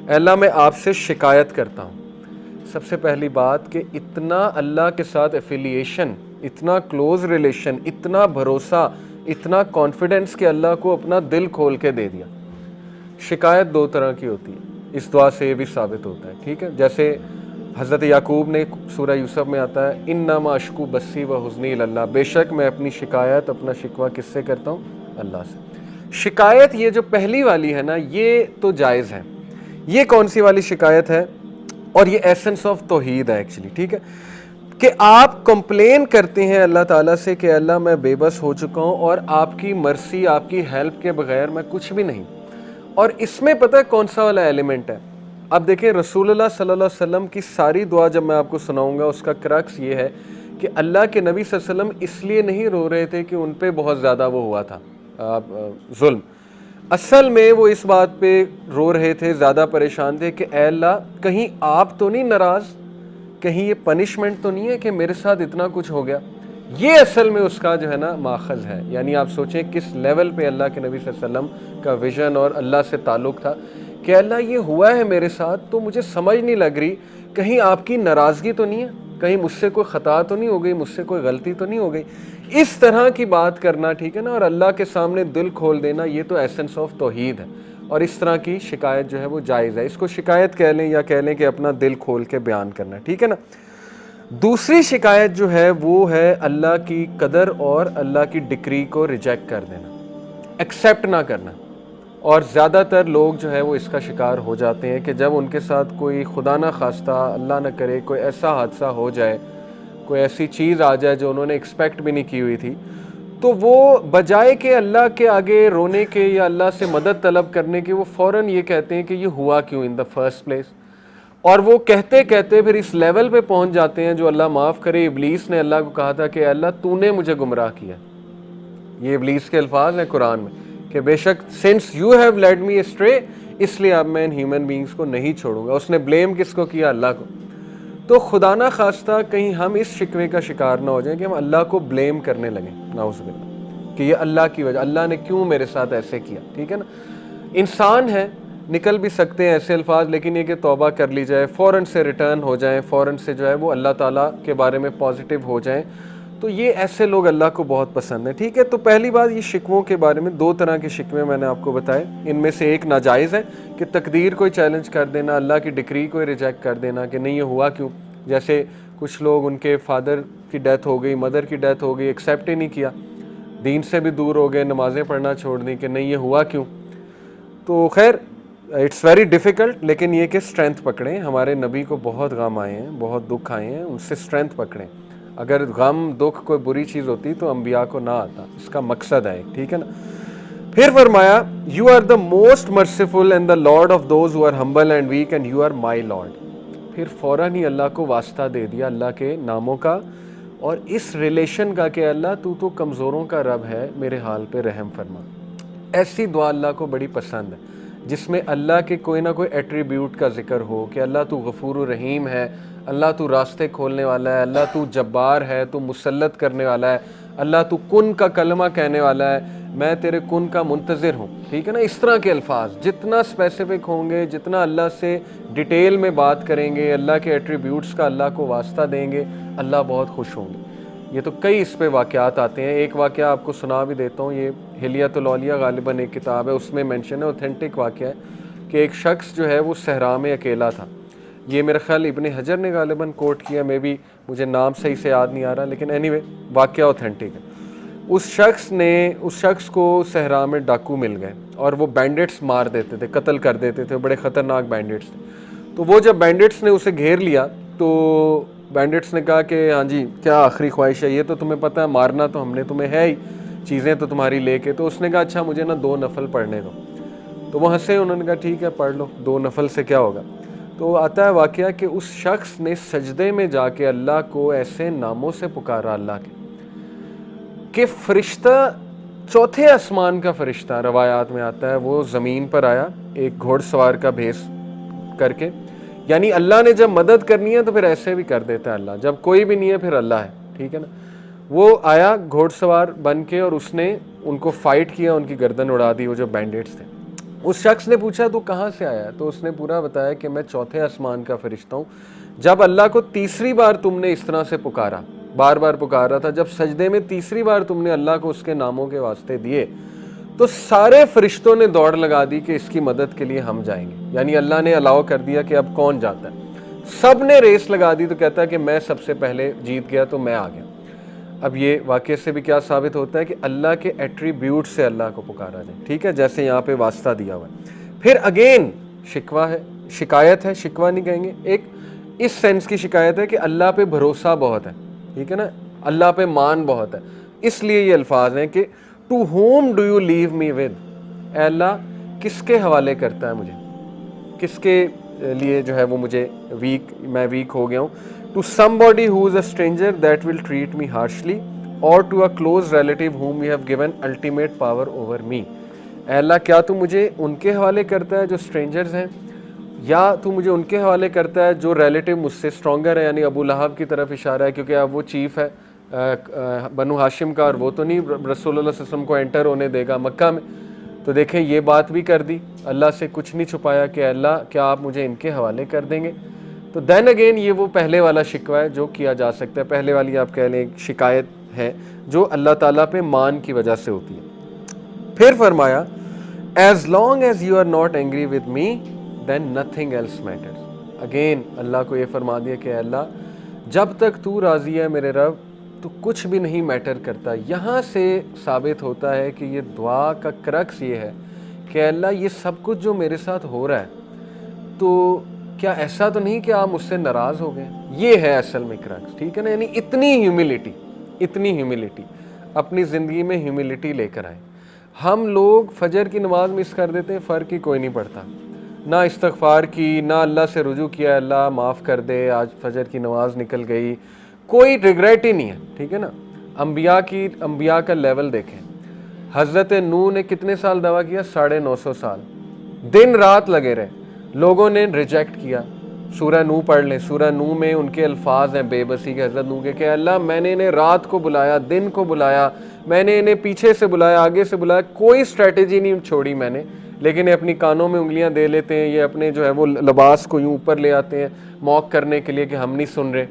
اے اللہ میں آپ سے شکایت کرتا ہوں. سب سے پہلی بات کہ اتنا اللہ کے ساتھ ایفیلیشن، اتنا کلوز ریلیشن، اتنا بھروسہ، اتنا کانفیڈنس کہ اللہ کو اپنا دل کھول کے دے دیا. شکایت دو طرح کی ہوتی ہے، اس دعا سے یہ بھی ثابت ہوتا ہے. ٹھیک ہے، جیسے حضرت یعقوب نے سورہ یوسف میں آتا ہے انما اشکو بسی و حزنی اللہ، بے شک میں اپنی شکایت، اپنا شکوہ کس سے کرتا ہوں؟ اللہ سے. شکایت یہ جو پہلی والی ہے نا، یہ تو جائز ہے. یہ کون سی والی شکایت ہے؟ اور یہ ایسنس آف توحید ہے ایکچولی. ٹھیک ہے، کہ آپ کمپلین کرتے ہیں اللہ تعالیٰ سے کہ اللہ میں بے بس ہو چکا ہوں اور آپ کی مرسی، آپ کی ہیلپ کے بغیر میں کچھ بھی نہیں. اور اس میں پتہ ہے کون سا والا ایلیمنٹ ہے؟ اب دیکھیں رسول اللہ صلی اللہ علیہ وسلم کی ساری دعا جب میں آپ کو سناؤں گا، اس کا کرکس یہ ہے کہ اللہ کے نبی صلی اللہ علیہ وسلم اس لیے نہیں رو رہے تھے کہ ان پہ بہت زیادہ وہ ہوا تھا ظلم. اصل میں وہ اس بات پہ رو رہے تھے، زیادہ پریشان تھے کہ اے اللہ کہیں آپ تو نہیں ناراض، کہیں یہ پنشمنٹ تو نہیں ہے کہ میرے ساتھ اتنا کچھ ہو گیا. یہ اصل میں اس کا جو ہے نا ماخذ ہے. یعنی آپ سوچیں کس لیول پہ اللہ کے نبی صلی اللہ علیہ وسلم کا ویژن اور اللہ سے تعلق تھا کہ اللہ یہ ہوا ہے میرے ساتھ تو مجھے سمجھ نہیں لگ رہی، کہیں آپ کی ناراضگی تو نہیں ہے، کہیں مجھ سے کوئی خطا تو نہیں ہو گئی، مجھ سے کوئی غلطی تو نہیں ہو گئی. اس طرح کی بات کرنا، ٹھیک ہے نا، اور اللہ کے سامنے دل کھول دینا، یہ تو ایسنس آف توحید ہے. اور اس طرح کی شکایت جو ہے وہ جائز ہے. اس کو شکایت کہہ لیں یا کہہ لیں کہ اپنا دل کھول کے بیان کرنا. ٹھیک ہے نا. دوسری شکایت جو ہے وہ ہے اللہ کی قدر اور اللہ کی ڈکری کو ریجیکٹ کر دینا، ایکسیپٹ نہ کرنا. اور زیادہ تر لوگ جو ہے وہ اس کا شکار ہو جاتے ہیں کہ جب ان کے ساتھ کوئی خدا نہ خواستہ، اللہ نہ کرے، کوئی ایسا حادثہ ہو جائے، کوئی ایسی چیز آ جائے جو انہوں نے ایکسپیکٹ بھی نہیں کی ہوئی تھی، تو وہ بجائے کہ اللہ کے آگے رونے کے یا اللہ سے مدد طلب کرنے کے، وہ فوراً یہ کہتے ہیں کہ یہ ہوا کیوں ان دا فرسٹ پلیس. اور وہ کہتے کہتے پھر اس لیول پہ پہنچ جاتے ہیں جو اللہ معاف کرے. ابلیس نے اللہ کو کہا تھا کہ اللہ تو نے مجھے گمراہ کیا. یہ ابلیس کے الفاظ ہیں قرآن میں کہ بے شک since you have led me astray, اس لیے اب میں ان ہیومن بینگز کو نہیں چھوڑوں گا. اس نے بلیم کس کو کیا؟ اللہ کو. تو خدا نہ خواستہ کہیں ہم اس شکوے کا شکار نہ ہو جائیں کہ ہم اللہ کو بلیم کرنے لگیں، نعوذ باللہ، کہ یہ اللہ کی وجہ، اللہ نے کیوں میرے ساتھ ایسے کیا. ٹھیک ہے نا. انسان ہے، نکل بھی سکتے ہیں ایسے الفاظ، لیکن یہ کہ توبہ کر لی جائے، فوراً سے ریٹرن ہو جائیں، فوراً سے جو ہے وہ اللہ تعالیٰ کے بارے میں پازیٹیو ہو جائیں. تو یہ ایسے لوگ اللہ کو بہت پسند ہیں. ٹھیک ہے. تو پہلی بات یہ شکووں کے بارے میں، دو طرح کے شکوے میں نے آپ کو بتائے. ان میں سے ایک ناجائز ہے کہ تقدیر کو چیلنج کر دینا، اللہ کی ڈکری کو ریجیکٹ کر دینا کہ نہیں یہ ہوا کیوں. جیسے کچھ لوگ ان کے فادر کی ڈیتھ ہو گئی، مدر کی ڈیتھ ہو گئی، ایکسیپٹ ہی نہیں کیا، دین سے بھی دور ہو گئے، نمازیں پڑھنا چھوڑ دیں کہ نہیں یہ ہوا کیوں. تو خیر اٹس ویری ڈیفیکلٹ، لیکن یہ کہ اسٹرینتھ پکڑیں. ہمارے نبی کو بہت غم آئے ہیں، بہت دکھ آئے ہیں، ان سے اسٹرینتھ پکڑیں. اگر غم دکھ کوئی بری چیز ہوتی تو انبیاء کو نہ آتا. اس کا مقصد ہے. ٹھیک ہے نا. پھر فرمایا you are the most merciful and the lord of those who are humble and weak and you are my lord. پھر فوراً ہی اللہ کو واسطہ دے دیا اللہ کے ناموں کا اور اس ریلیشن کا کہ اللہ تو کمزوروں کا رب ہے، میرے حال پہ رحم فرما. ایسی دعا اللہ کو بڑی پسند ہے جس میں اللہ کے کوئی نہ کوئی ایٹریبیوٹ کا ذکر ہو کہ اللہ تو غفور و رحیم ہے، اللہ تو راستے کھولنے والا ہے، اللہ تو جبار ہے، تو مسلط کرنے والا ہے، اللہ تو کن کا کلمہ کہنے والا ہے، میں تیرے کن کا منتظر ہوں. ٹھیک ہے نا. اس طرح کے الفاظ جتنا اسپیسیفک ہوں گے، جتنا اللہ سے ڈیٹیل میں بات کریں گے، اللہ کے ایٹریبیوٹس کا اللہ کو واسطہ دیں گے، اللہ بہت خوش ہوں گے. یہ تو کئی اس پہ واقعات آتے ہیں. ایک واقعہ آپ کو سنا بھی دیتا ہوں. یہ حلیۃ الاولیاء غالباً ایک کتاب ہے، اس میں مینشن ہے، اوتھینٹک واقعہ ہے کہ ایک شخص جو ہے وہ صحرا میں اکیلا تھا. یہ میرا خیال ابن حجر نے غالباً کوٹ کیا، میں بھی مجھے نام صحیح سے یاد نہیں آ رہا، لیکن اینی وے واقعہ اوتھینٹک ہے. اس شخص کو صحرا میں ڈاکو مل گئے اور وہ بینڈٹس مار دیتے تھے، قتل کر دیتے تھے، بڑے خطرناک بینڈٹس تھے. تو وہ جب بینڈٹس نے اسے گھیر لیا تو بینڈٹس نے کہا کہ ہاں جی کیا آخری خواہش ہے؟ یہ تو تمہیں پتہ ہے مارنا تو ہم نے تمہیں ہے ہی، چیزیں تو تمہاری لے کے. تو اس نے کہا اچھا مجھے نا 2 نفل پڑھنے دو. تو وہ ہنسے، انہوں نے کہا ٹھیک ہے پڑھ لو، 2 نفل سے کیا ہوگا. تو آتا ہے واقعہ کہ اس شخص نے سجدے میں جا کے اللہ کو ایسے ناموں سے پکارا اللہ کے کہ فرشتہ، چوتھے آسمان کا فرشتہ روایات میں آتا ہے، وہ زمین پر آیا ایک گھوڑ سوار کا بھیس کر کے. یعنی اللہ نے جب مدد کرنی ہے تو پھر ایسے بھی کر دیتا ہے اللہ، جب کوئی بھی نہیں ہے پھر اللہ ہے. ٹھیک ہے نا. وہ آیا گھوڑ سوار بن کے اور اس نے ان کو فائٹ کیا، ان کی گردن اڑا دی، وہ جو بینڈٹس تھے. اس شخص نے پوچھا تو کہاں سے آیا؟ تو اس نے پورا بتایا کہ میں چوتھے آسمان کا فرشتہ ہوں. جب اللہ کو تیسری بار تم نے اس طرح سے پکارا، بار بار پکار رہا تھا، جب سجدے میں تیسری بار تم نے اللہ کو اس کے ناموں کے واسطے دیے تو سارے فرشتوں نے دوڑ لگا دی کہ اس کی مدد کے لیے ہم جائیں گے. یعنی اللہ نے الاؤ کر دیا کہ اب کون جاتا ہے. سب نے ریس لگا دی. تو کہتا ہے کہ میں سب سے پہلے جیت گیا تو میں آ گیا. اب یہ واقعے سے بھی کیا ثابت ہوتا ہے کہ اللہ کے ایٹریبیوٹ سے اللہ کو پکارا جائے. ٹھیک ہے، جیسے یہاں پہ واسطہ دیا ہوا ہے. پھر اگین شکوہ ہے، شکایت ہے، شکوہ نہیں کہیں گے. ایک اس سینس کی شکایت ہے کہ اللہ پہ بھروسہ بہت ہے. ٹھیک ہے نا، اللہ پہ مان بہت ہے. اس لیے یہ الفاظ ہیں کہ to whom do you leave me with. اے اللہ کس کے حوالے کرتا ہے مجھے، کس کے لیے جو ہے وہ مجھے میں ویک ہو گیا ہوں. To somebody who is a stranger that will treat me harshly اور to a close relative whom you have given ultimate power over me. اے اللہ کیا تو مجھے ان کے حوالے کرتا ہے جو اسٹرینجرز ہیں، یا تو مجھے ان کے حوالے کرتا ہے جو ریلیٹیو مجھ سے اسٹرانگر ہے. یعنی ابو لہب کی طرف اشارہ ہے کیونکہ اب وہ چیف ہے بنو ہاشم کا، اور وہ تو نہیں رسول اللہ صلی اللہ علیہ وسلم کو انٹر ہونے دے گا مکہ میں. تو دیکھیں یہ بات بھی کر دی، اللہ سے کچھ نہیں چھپایا کہ اللہ کیا آپ مجھے ان کے حوالے کر دیں گے. تو دین اگین یہ وہ پہلے والا شکوہ ہے جو کیا جا سکتا ہے. پہلے والی آپ کہہ لیں شکایت ہے جو اللہ تعالیٰ پہ مان کی وجہ سے ہوتی ہے. پھر فرمایا as long as you are not angry with me then nothing else matters. Again Allah کو یہ فرما دیا کہ اللہ جب تک تو راضی ہے میرے رب تو کچھ بھی نہیں میٹر کرتا. یہاں سے ثابت ہوتا ہے کہ یہ دعا کا کرکس یہ ہے کہ اللہ یہ سب کچھ جو میرے ساتھ ہو رہا ہے تو کیا ایسا تو نہیں کہ آپ مجھ سے ناراض ہو گئے. یہ ہے اصل میں کرکس. ٹھیک ہے نا، یعنی اتنی ہیوملٹی اپنی زندگی میں ہیوملٹی لے کر آئے. ہم لوگ فجر کی نماز مس کر دیتے ہیں، فرق ہی کوئی نہیں پڑتا، نہ استغفار کی، نہ اللہ سے رجوع کیا اللہ معاف کر دے آج فجر کی نماز نکل گئی، کوئی ریگریٹ ہی نہیں ہے. ٹھیک ہے نا. انبیاء کا لیول دیکھیں. حضرت نوح نے کتنے سال دعویٰ کیا؟ 950 سال، دن رات لگے رہے. لوگوں نے ریجیکٹ کیا. سورہ نوح پڑھ لیں. سورہ نوح میں ان کے الفاظ ہیں بے بسی کے حضرت نوح کے کہ اللہ میں نے انہیں رات کو بلایا، دن کو بلایا، میں نے انہیں پیچھے سے بلایا، آگے سے بلایا، کوئی اسٹریٹجی نہیں چھوڑی میں نے. لیکن یہ اپنی کانوں میں انگلیاں دے لیتے ہیں، یہ اپنے جو ہے وہ لباس کو یوں اوپر لے آتے ہیں موک کرنے کے لیے کہ ہم نہیں سن رہے.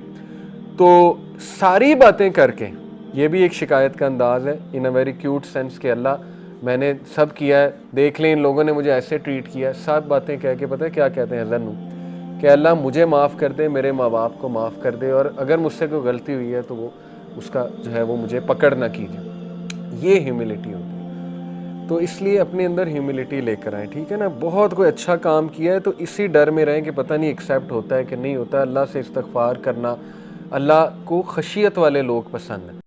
تو ساری باتیں کر کے یہ بھی ایک شکایت کا انداز ہے ان اے ویری کیوٹ سینس کہ اللہ میں نے سب کیا ہے، دیکھ لیں ان لوگوں نے مجھے ایسے ٹریٹ کیا ہے. سب باتیں کہہ کے پتہ ہے کیا کہتے ہیں حضرت نوح کہ اللہ مجھے معاف کر دے، میرے ماں باپ کو معاف کر دے، اور اگر مجھ سے کوئی غلطی ہوئی ہے تو وہ اس کا جو ہے وہ مجھے پکڑ نہ کیجیے. یہ ہیوملٹی ہوتی ہے. تو اس لیے اپنے اندر ہیوملٹی لے کر آئیں. ٹھیک ہے نا. بہت کوئی اچھا کام کیا ہے تو اسی ڈر میں رہیں کہ پتہ نہیں ایکسیپٹ ہوتا ہے کہ نہیں ہوتا. اللہ سے استغفار کرنا، اللہ کو خشیت والے لوگ پسند ہیں.